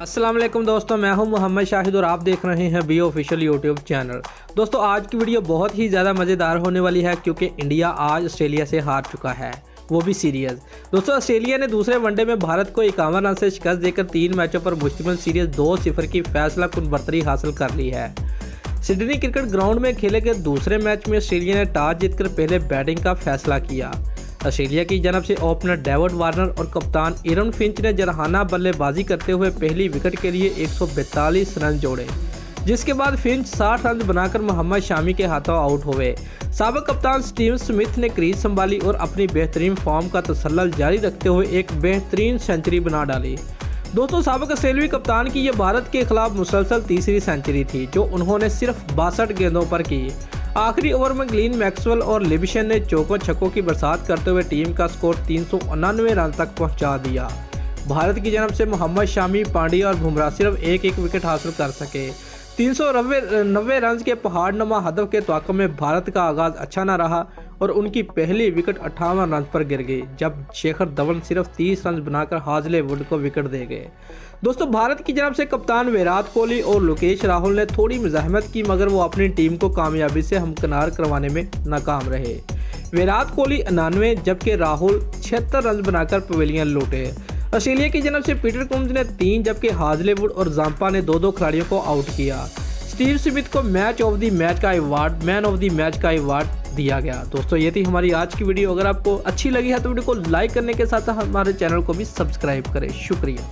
अस्सलाम वालेकुम दोस्तों, मैं हूं मोहम्मद शाहिद और आप देख रहे हैं बी ऑफिशियल यूट्यूब चैनल। दोस्तों आज की वीडियो बहुत ही ज़्यादा मज़ेदार होने वाली है क्योंकि इंडिया आज ऑस्ट्रेलिया से हार चुका है, वो भी सीरीज। दोस्तों ऑस्ट्रेलिया ने दूसरे वनडे में भारत को 51 रन से शिकस्त देकर 3 मैचों पर मुश्तमिल सीरीज 2-0 की फैसला कुन बरतरी हासिल कर ली है। सिडनी क्रिकेट ग्राउंड में खेले गए दूसरे मैच में ऑस्ट्रेलिया ने टॉस जीतकर पहले बैटिंग का फैसला किया। ऑस्ट्रेलिया की जानब से ओपनर डेविड वार्नर और कप्तान एरन फिंच ने जरहाना बल्लेबाजी करते हुए पहली विकेट के लिए 142 रन जोड़े, जिसके बाद फिंच 60 रन बनाकर मोहम्मद शामी के हाथों आउट हुए। साबिक कप्तान स्टीव स्मिथ ने क्रीज संभाली और अपनी बेहतरीन फॉर्म का तसल्सल जारी रखते हुए एक बेहतरीन सेंचुरी बना डाली। दोस्तों साबिक ऑस्ट्रेलियाई कप्तान की यह भारत के खिलाफ मुसलसल तीसरी सेंचुरी थी जो उन्होंने सिर्फ 62 गेंदों पर की। आखिरी ओवर में ग्लेन मैक्सवेल और लिबिशन ने चौकों छक्कों की बरसात करते हुए टीम का स्कोर 399 रन तक पहुंचा दिया। भारत की जानब से मोहम्मद शामी, पांड्या और बुमराह सिर्फ एक विकेट हासिल कर सके। 390 रन के पहाड़नुमा हदफ के तवक्को में भारत का आगाज अच्छा न रहा और उनकी पहली विकेट 58 रन पर गिर गई, जब शेखर धवन सिर्फ 30 रन बनाकर हाजलेवुड को विकेट दे गए। दोस्तों भारत की जानब से कप्तान विराट कोहली और लोकेश राहुल ने थोड़ी मज़ाहमत की, मगर वो अपनी टीम को कामयाबी से हमकिनार करवाने में नाकाम रहे। विराट कोहली 99 जबकि राहुल 76 रन बनाकर पवेलियन लौटे। ऑस्ट्रेलिया की जानब से पीटर कुम्स ने 3 जबकि हाजलेवुड और जाम्पा ने 2-2 खिलाड़ियों को आउट किया। स्टीव स्मिथ को मैच ऑफ द मैच का award, man of the match का अवार्ड दिया गया। दोस्तों ये थी हमारी आज की वीडियो। अगर आपको अच्छी लगी है तो वीडियो को लाइक करने के साथ हमारे चैनल को भी सब्सक्राइब करें। शुक्रिया।